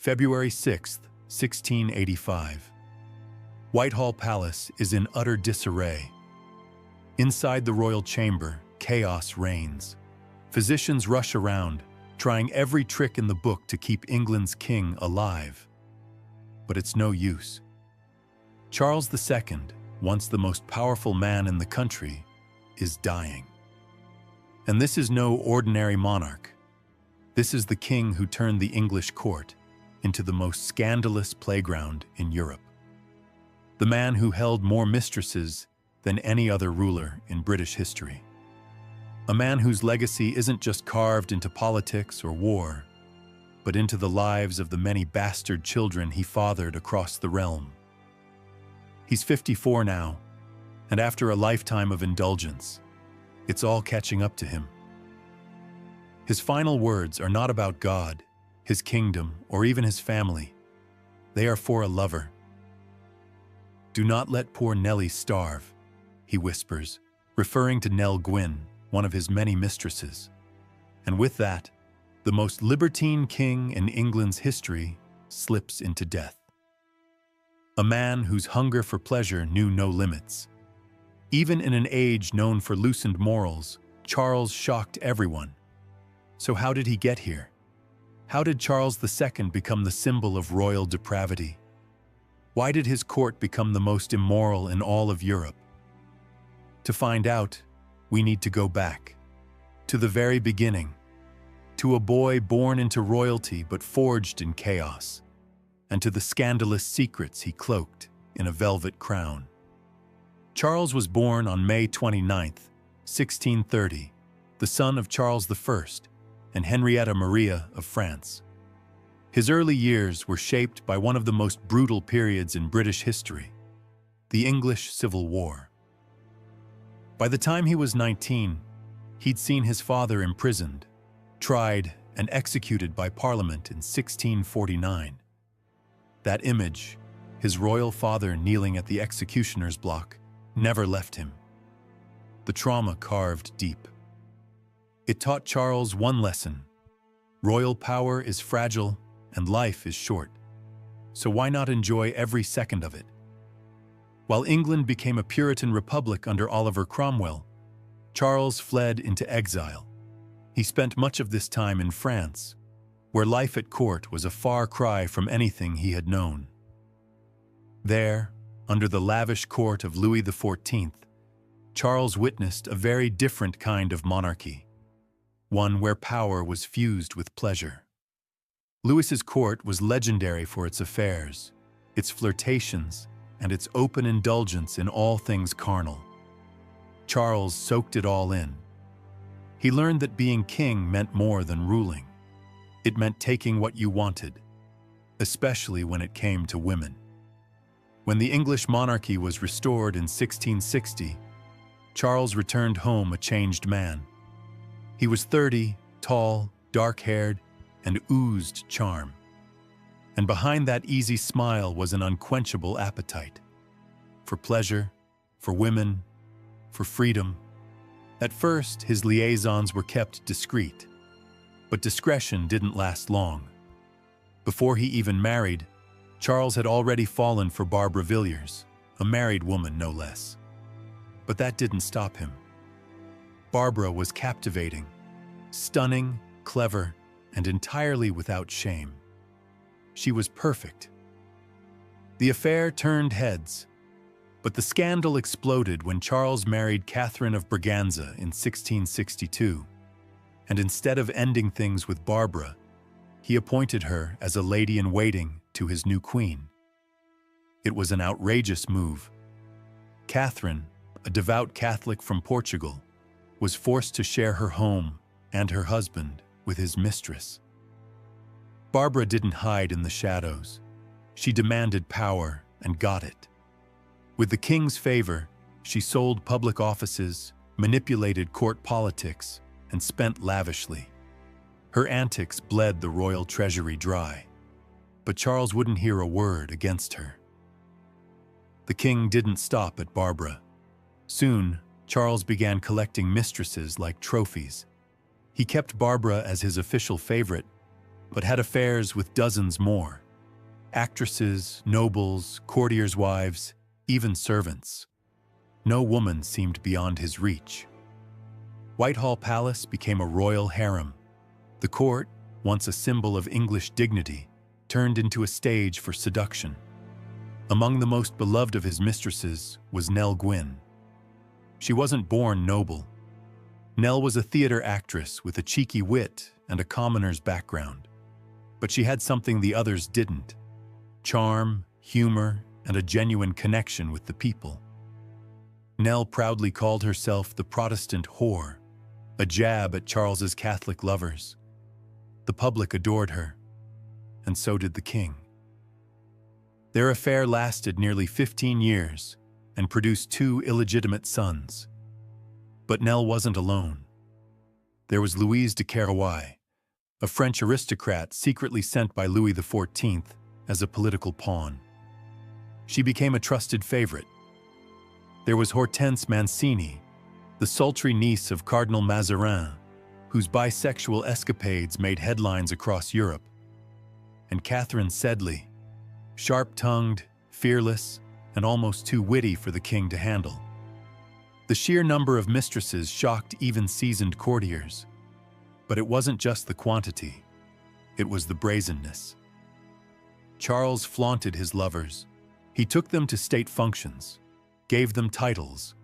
February 6th, 1685. Whitehall Palace is in utter disarray. Inside the royal chamber, chaos reigns. Physicians rush around, trying every trick in the book to keep England's king alive. But it's no use. Charles II, once the most powerful man in the country, is dying. And this is no ordinary monarch. This is the king who turned the English court into the most scandalous playground in Europe. The man who held more mistresses than any other ruler in British history. A man whose legacy isn't just carved into politics or war, but into the lives of the many bastard children he fathered across the realm. He's 54 now, and after a lifetime of indulgence, it's all catching up to him. His final words are not about God, his kingdom, or even his family. They are for a lover. "Do not let poor Nellie starve," he whispers, referring to Nell Gwyn, one of his many mistresses. And with that, the most libertine king in England's history slips into death. A man whose hunger for pleasure knew no limits. Even in an age known for loosened morals, Charles shocked everyone. So how did he get here? How did Charles II become the symbol of royal depravity? Why did his court become the most immoral in all of Europe? To find out, we need to go back, to the very beginning, to a boy born into royalty but forged in chaos, and to the scandalous secrets he cloaked in a velvet crown. Charles was born on May 29th, 1630, the son of Charles I and Henrietta Maria of France. His early years were shaped by one of the most brutal periods in British history, the English Civil War. By the time he was 19, he'd seen his father imprisoned, tried, and executed by Parliament in 1649. That image, his royal father kneeling at the executioner's block, never left him. The trauma carved deep. It taught Charles one lesson: royal power is fragile and life is short. So why not enjoy every second of it? While England became a Puritan republic under Oliver Cromwell, Charles fled into exile. He spent much of this time in France, where life at court was a far cry from anything he had known. There, under the lavish court of Louis XIV, Charles witnessed a very different kind of monarchy, one where power was fused with pleasure. Louis's court was legendary for its affairs, its flirtations, and its open indulgence in all things carnal. Charles soaked it all in. He learned that being king meant more than ruling. It meant taking what you wanted, especially when it came to women. When the English monarchy was restored in 1660, Charles returned home a changed man. He was 30, tall, dark-haired, and oozed charm. And behind that easy smile was an unquenchable appetite. For pleasure, for women, for freedom. At first, his liaisons were kept discreet. But discretion didn't last long. Before he even married, Charles had already fallen for Barbara Villiers, a married woman no less. But that didn't stop him. Barbara was captivating, stunning, clever, and entirely without shame. She was perfect. The affair turned heads, but the scandal exploded when Charles married Catherine of Braganza in 1662, and instead of ending things with Barbara, he appointed her as a lady-in-waiting to his new queen. It was an outrageous move. Catherine, a devout Catholic from Portugal, was forced to share her home and her husband with his mistress. Barbara didn't hide in the shadows. She demanded power and got it. With the king's favor, she sold public offices, manipulated court politics, and spent lavishly. Her antics bled the royal treasury dry, but Charles wouldn't hear a word against her. The king didn't stop at Barbara. Soon, Charles began collecting mistresses like trophies. He kept Barbara as his official favorite, but had affairs with dozens more. Actresses, nobles, courtiers' wives, even servants. No woman seemed beyond his reach. Whitehall Palace became a royal harem. The court, once a symbol of English dignity, turned into a stage for seduction. Among the most beloved of his mistresses was Nell Gwyn. She wasn't born noble. Nell was a theater actress with a cheeky wit and a commoner's background. But she had something the others didn't: charm, humor, and a genuine connection with the people. Nell proudly called herself the Protestant whore, a jab at Charles's Catholic lovers. The public adored her, and so did the king. Their affair lasted nearly 15 years and produced 2 illegitimate sons. But Nell wasn't alone. There was Louise de Querouaille, a French aristocrat secretly sent by Louis XIV as a political pawn. She became a trusted favorite. There was Hortense Mancini, the sultry niece of Cardinal Mazarin, whose bisexual escapades made headlines across Europe. And Catherine Sedley, sharp-tongued, fearless, and almost too witty for the king to handle. The sheer number of mistresses shocked even seasoned courtiers. But it wasn't just the quantity, it was the brazenness. Charles flaunted his lovers. He took them to state functions, gave them titles,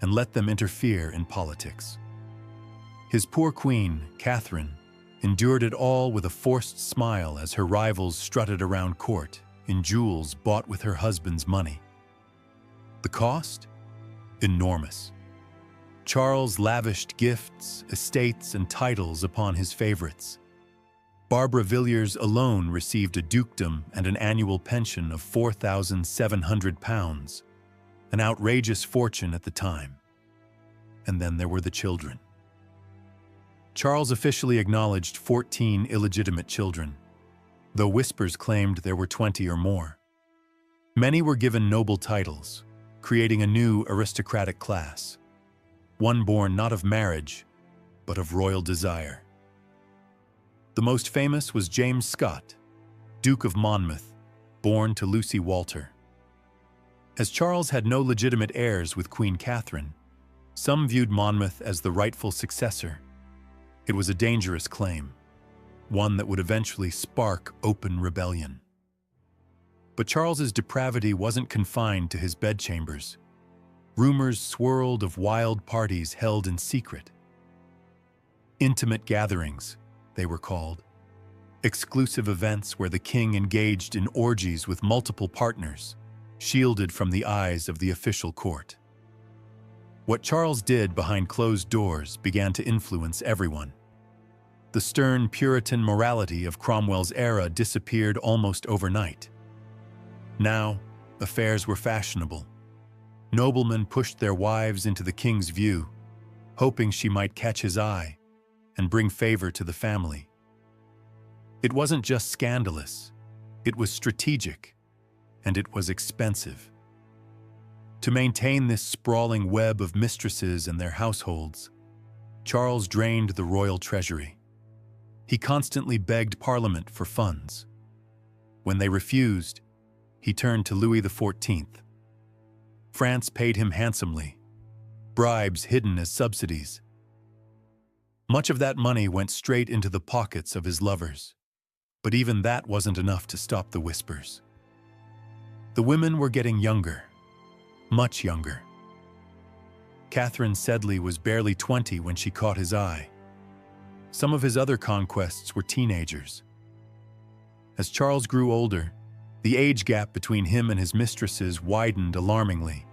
and let them interfere in politics. His poor queen, Catherine, endured it all with a forced smile as her rivals strutted around court in jewels bought with her husband's money. The cost? Enormous. Charles lavished gifts, estates, and titles upon his favorites. Barbara Villiers alone received a dukedom and an annual pension of £4,700, an outrageous fortune at the time. And then there were the children. Charles officially acknowledged 14 illegitimate children, though whispers claimed there were 20 or more. Many were given noble titles, creating a new aristocratic class, one born not of marriage, but of royal desire. The most famous was James Scott, Duke of Monmouth, born to Lucy Walter. As Charles had no legitimate heirs with Queen Catherine, some viewed Monmouth as the rightful successor. It was a dangerous claim, one that would eventually spark open rebellion. But Charles's depravity wasn't confined to his bedchambers. Rumors swirled of wild parties held in secret. Intimate gatherings, they were called. Exclusive events where the king engaged in orgies with multiple partners, shielded from the eyes of the official court. What Charles did behind closed doors began to influence everyone. The stern Puritan morality of Cromwell's era disappeared almost overnight. Now, affairs were fashionable. Noblemen pushed their wives into the king's view, hoping she might catch his eye and bring favor to the family. It wasn't just scandalous, it was strategic, and it was expensive. To maintain this sprawling web of mistresses and their households, Charles drained the royal treasury. He constantly begged Parliament for funds. When they refused, he turned to Louis XIV. France paid him handsomely, bribes hidden as subsidies. Much of that money went straight into the pockets of his lovers, but even that wasn't enough to stop the whispers. The women were getting younger, much younger. Catherine Sedley was barely 20 when she caught his eye. Some of his other conquests were teenagers. As Charles grew older, the age gap between him and his mistresses widened alarmingly.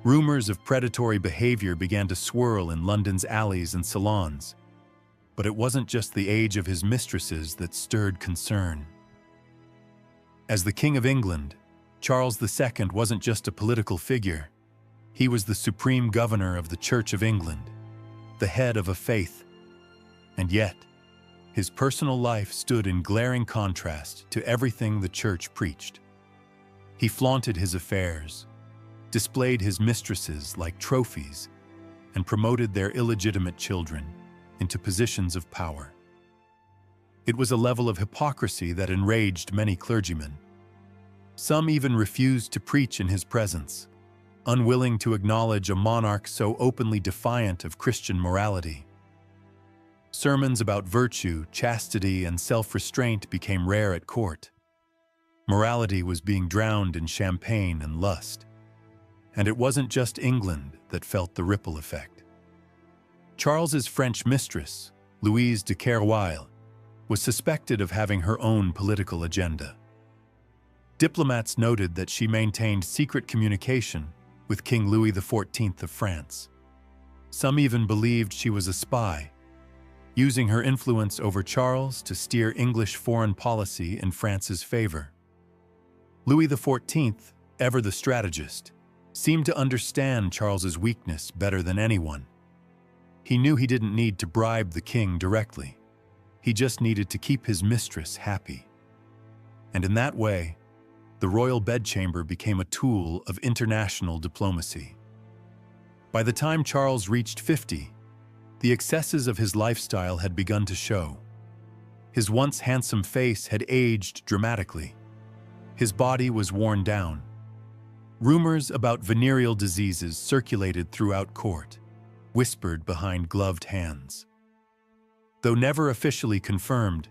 Rumors of predatory behavior began to swirl in London's alleys and salons. But it wasn't just the age of his mistresses that stirred concern. As the King of England, Charles II wasn't just a political figure. He was the supreme governor of the Church of England, the head of a faith. And yet, his personal life stood in glaring contrast to everything the Church preached. He flaunted his affairs, displayed his mistresses like trophies, and promoted their illegitimate children into positions of power. It was a level of hypocrisy that enraged many clergymen. Some even refused to preach in his presence, unwilling to acknowledge a monarch so openly defiant of Christian morality. Sermons about virtue, chastity, and self-restraint became rare at court. Morality was being drowned in champagne and lust. And it wasn't just England that felt the ripple effect. Charles's French mistress, Louise de Kerwiel, was suspected of having her own political agenda. Diplomats noted that she maintained secret communication with King Louis XIV of France. Some even believed she was a spy, using her influence over Charles to steer English foreign policy in France's favor. Louis XIV, ever the strategist, seemed to understand Charles's weakness better than anyone. He knew he didn't need to bribe the king directly. He just needed to keep his mistress happy. And in that way, the royal bedchamber became a tool of international diplomacy. By the time Charles reached 50, the excesses of his lifestyle had begun to show. His once handsome face had aged dramatically. His body was worn down. Rumors about venereal diseases circulated throughout court, whispered behind gloved hands. Though never officially confirmed,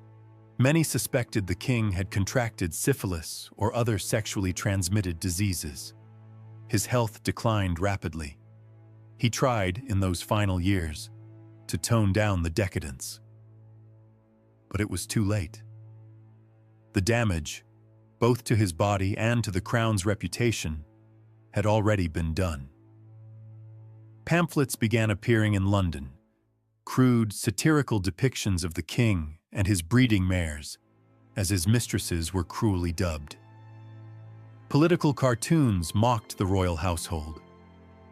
many suspected the king had contracted syphilis or other sexually transmitted diseases. His health declined rapidly. He tried, in those final years, to tone down the decadence. But it was too late. The damage, both to his body and to the crown's reputation, had already been done. Pamphlets began appearing in London, crude, satirical depictions of the king and his breeding mares, as his mistresses were cruelly dubbed. Political cartoons mocked the royal household.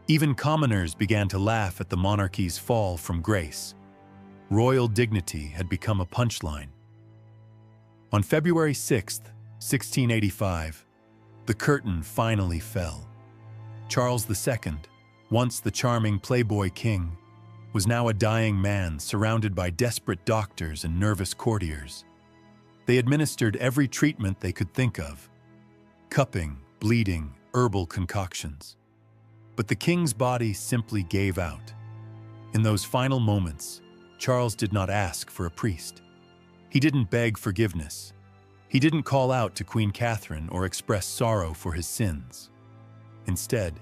Even commoners began to laugh at the monarchy's fall from grace. Royal dignity had become a punchline. On February 6, 1685, the curtain finally fell. Charles II, once the charming playboy king, was now a dying man surrounded by desperate doctors and nervous courtiers. They administered every treatment they could think of: cupping, bleeding, herbal concoctions. But the king's body simply gave out. In those final moments, Charles did not ask for a priest. He didn't beg forgiveness. He didn't call out to Queen Catherine or express sorrow for his sins. Instead,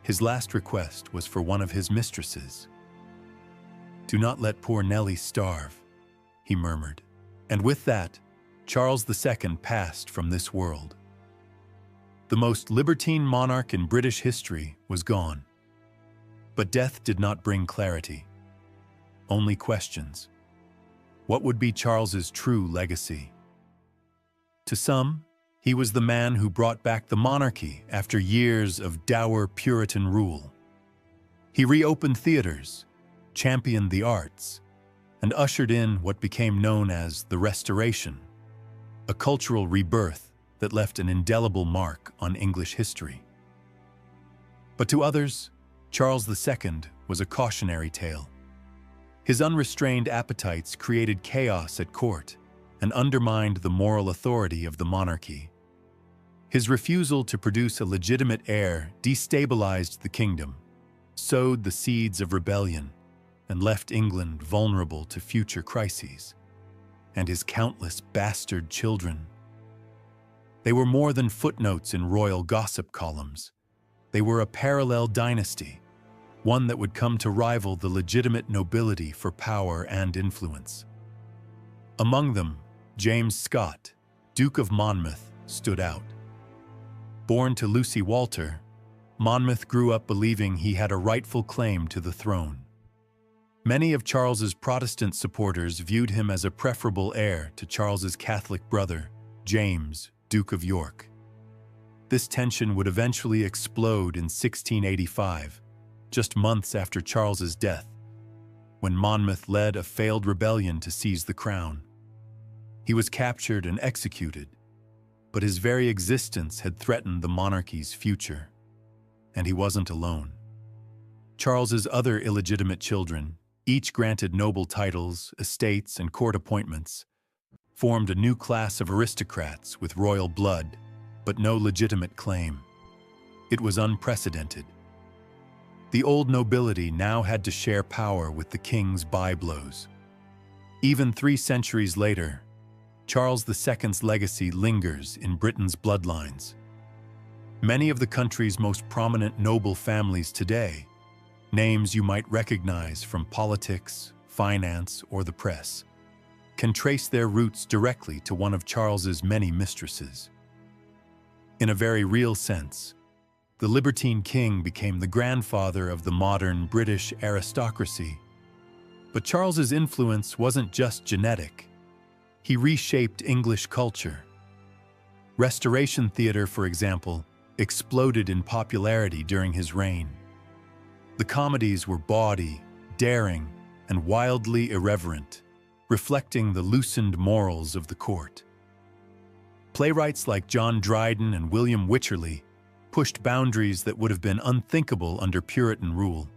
his last request was for one of his mistresses. "Do not let poor Nellie starve," he murmured. And with that, Charles II passed from this world. The most libertine monarch in British history was gone. But death did not bring clarity, only questions. What would be Charles's true legacy? To some, he was the man who brought back the monarchy after years of dour Puritan rule. He reopened theaters, championed the arts, and ushered in what became known as the Restoration, a cultural rebirth that left an indelible mark on English history. But to others, Charles II was a cautionary tale. His unrestrained appetites created chaos at court and undermined the moral authority of the monarchy. His refusal to produce a legitimate heir destabilized the kingdom, sowed the seeds of rebellion, and left England vulnerable to future crises. And his countless bastard children. They were more than footnotes in royal gossip columns. They were a parallel dynasty, one that would come to rival the legitimate nobility for power and influence. Among them, James Scott, Duke of Monmouth, stood out. Born to Lucy Walter, Monmouth grew up believing he had a rightful claim to the throne. Many of Charles's Protestant supporters viewed him as a preferable heir to Charles's Catholic brother, James, Duke of York. This tension would eventually explode in 1685, just months after Charles's death, when Monmouth led a failed rebellion to seize the crown. He was captured and executed, but his very existence had threatened the monarchy's future. And he wasn't alone. Charles's other illegitimate children, each granted noble titles, estates, and court appointments, formed a new class of aristocrats with royal blood, but no legitimate claim. It was unprecedented. The old nobility now had to share power with the king's byblows. Even 3 centuries later, Charles II's legacy lingers in Britain's bloodlines. Many of the country's most prominent noble families today, names you might recognize from politics, finance, or the press, can trace their roots directly to one of Charles's many mistresses. In a very real sense, the libertine king became the grandfather of the modern British aristocracy. But Charles's influence wasn't just genetic. He reshaped English culture. Restoration theatre, for example, exploded in popularity during his reign. The comedies were bawdy, daring, and wildly irreverent, reflecting the loosened morals of the court. Playwrights like John Dryden and William Wycherley pushed boundaries that would have been unthinkable under Puritan rule.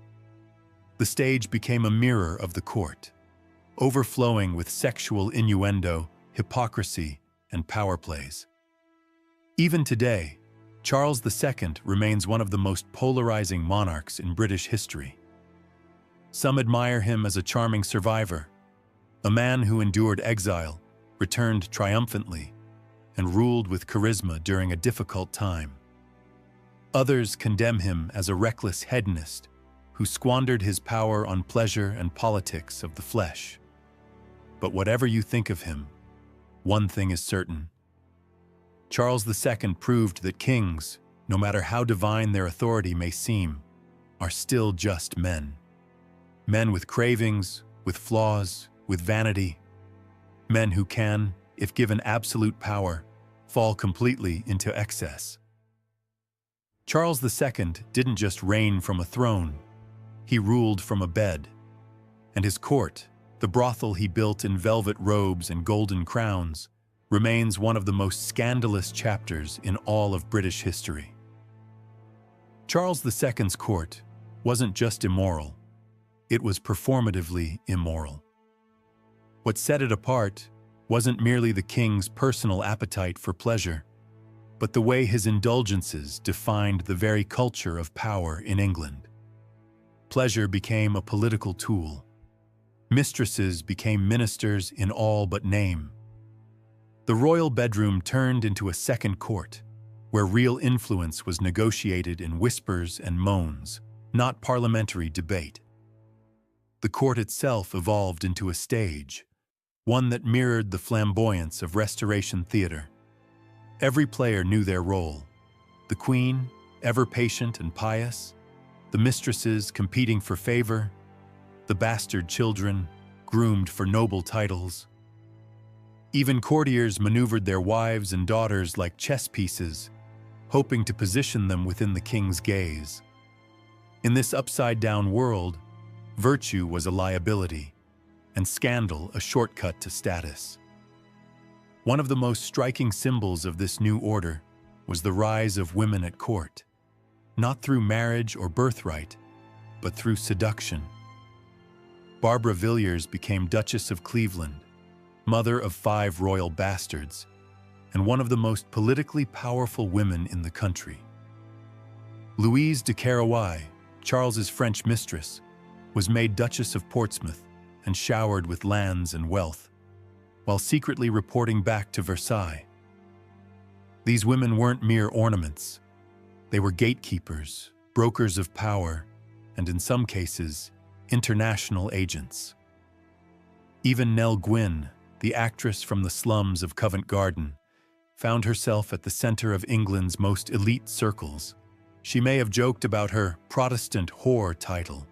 The stage became a mirror of the court, overflowing with sexual innuendo, hypocrisy, and power plays. Even today, Charles II remains one of the most polarizing monarchs in British history. Some admire him as a charming survivor, a man who endured exile, returned triumphantly, and ruled with charisma during a difficult time. Others condemn him as a reckless hedonist who squandered his power on pleasure and politics of the flesh. But whatever you think of him, one thing is certain. Charles II proved that kings, no matter how divine their authority may seem, are still just men. Men with cravings, with flaws, with vanity. Men who can, if given absolute power, fall completely into excess. Charles II didn't just reign from a throne, he ruled from a bed. And his court, the brothel he built in velvet robes and golden crowns, remains one of the most scandalous chapters in all of British history. Charles II's court wasn't just immoral, it was performatively immoral. What set it apart wasn't merely the king's personal appetite for pleasure, but the way his indulgences defined the very culture of power in England. Pleasure became a political tool. Mistresses became ministers in all but name. The royal bedroom turned into a second court, where real influence was negotiated in whispers and moans, not parliamentary debate. The court itself evolved into a stage, one that mirrored the flamboyance of Restoration theatre. Every player knew their role. The queen, ever patient and pious, the mistresses competing for favor, the bastard children, groomed for noble titles. Even courtiers maneuvered their wives and daughters like chess pieces, hoping to position them within the king's gaze. In this upside-down world, virtue was a liability, and scandal a shortcut to status. One of the most striking symbols of this new order was the rise of women at court, not through marriage or birthright, but through seduction. Barbara Villiers became Duchess of Cleveland, mother of 5 royal bastards, and one of the most politically powerful women in the country. Louise de Querouaille, Charles's French mistress, was made Duchess of Portsmouth and showered with lands and wealth, while secretly reporting back to Versailles. These women weren't mere ornaments. They were gatekeepers, brokers of power, and in some cases, international agents. Even Nell Gwyn, the actress from the slums of Covent Garden, found herself at the center of England's most elite circles. She may have joked about her Protestant whore title,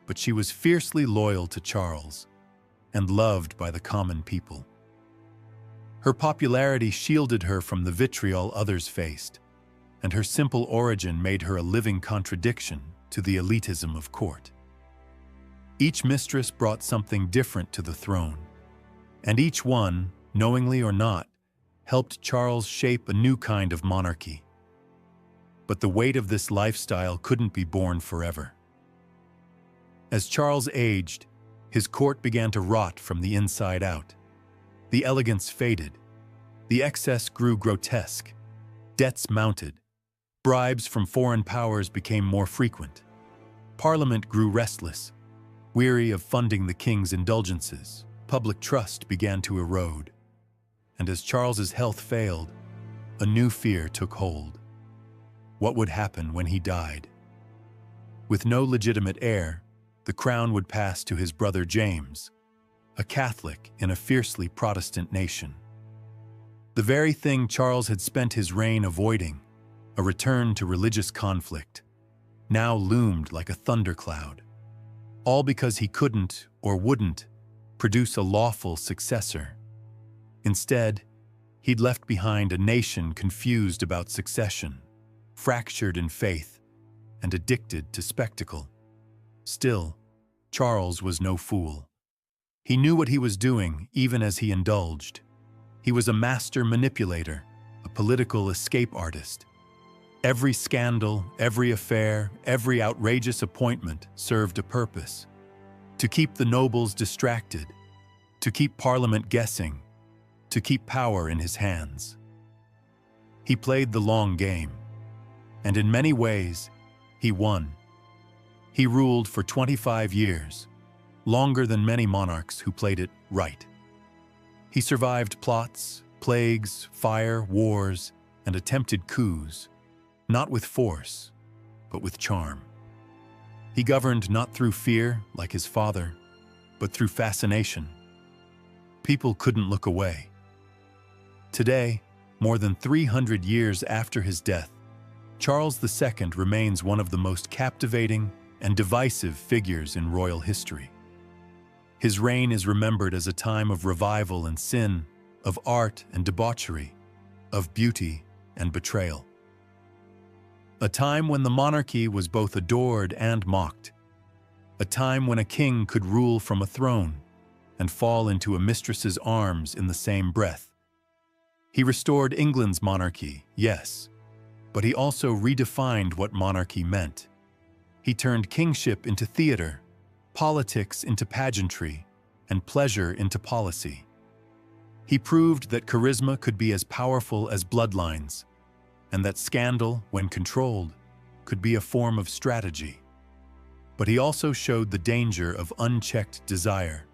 but she was fiercely loyal to Charles and loved by the common people. Her popularity shielded her from the vitriol others faced, and her simple origin made her a living contradiction to the elitism of court. Each mistress brought something different to the throne, and each one, knowingly or not, helped Charles shape a new kind of monarchy. But the weight of this lifestyle couldn't be borne forever. As Charles aged, his court began to rot from the inside out. The elegance faded. The excess grew grotesque. Debts mounted. Bribes from foreign powers became more frequent. Parliament grew restless, weary of funding the king's indulgences. Public trust began to erode. And as Charles's health failed, a new fear took hold. What would happen when he died? With no legitimate heir, the crown would pass to his brother James, a Catholic in a fiercely Protestant nation. The very thing Charles had spent his reign avoiding, a return to religious conflict, now loomed like a thundercloud. All because he couldn't or wouldn't produce a lawful successor. Instead, he'd left behind a nation confused about succession, fractured in faith, and addicted to spectacle. Still, Charles was no fool. He knew what he was doing even as he indulged. He was a master manipulator, a political escape artist. Every scandal, every affair, every outrageous appointment served a purpose. To keep the nobles distracted, to keep Parliament guessing, to keep power in his hands. He played the long game, and in many ways, he won. He ruled for 25 years, longer than many monarchs who played it right. He survived plots, plagues, fire, wars, and attempted coups, not with force, but with charm. He governed not through fear, like his father, but through fascination. People couldn't look away. Today, more than 300 years after his death, Charles II remains one of the most captivating and divisive figures in royal history. His reign is remembered as a time of revival and sin, of art and debauchery, of beauty and betrayal. A time when the monarchy was both adored and mocked. A time when a king could rule from a throne and fall into a mistress's arms in the same breath. He restored England's monarchy, yes, but he also redefined what monarchy meant. He turned kingship into theater, politics into pageantry, and pleasure into policy. He proved that charisma could be as powerful as bloodlines, and that scandal, when controlled, could be a form of strategy. But he also showed the danger of unchecked desire.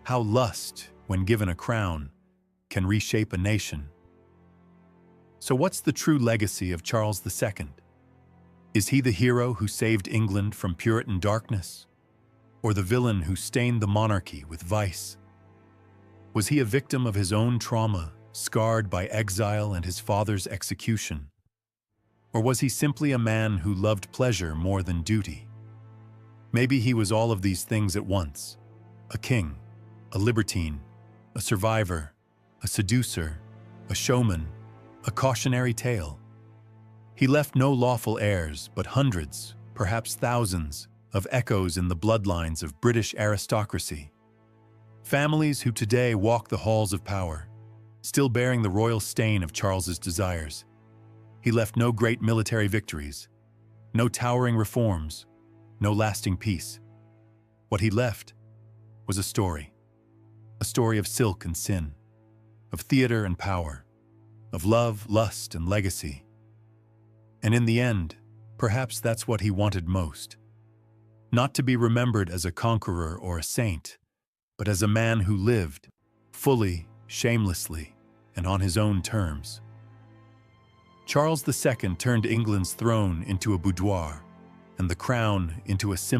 How lust, when given a crown, can reshape a nation. So what's the true legacy of Charles II? Is he the hero who saved England from Puritan darkness? Or the villain who stained the monarchy with vice? Was he a victim of his own trauma, scarred by exile and his father's execution? Or was he simply a man who loved pleasure more than duty? Maybe he was all of these things at once: a king, a libertine, a survivor, a seducer, a showman, a cautionary tale. He left no lawful heirs, but hundreds, perhaps thousands, of echoes in the bloodlines of British aristocracy. Families who today walk the halls of power, still bearing the royal stain of Charles's desires. He left no great military victories, no towering reforms, no lasting peace. What he left was a story of silk and sin, of theater and power, of love, lust, and legacy. And in the end, perhaps that's what he wanted most. Not to be remembered as a conqueror or a saint, but as a man who lived, fully, shamelessly, and on his own terms. Charles II turned England's throne into a boudoir, and the crown into a symbol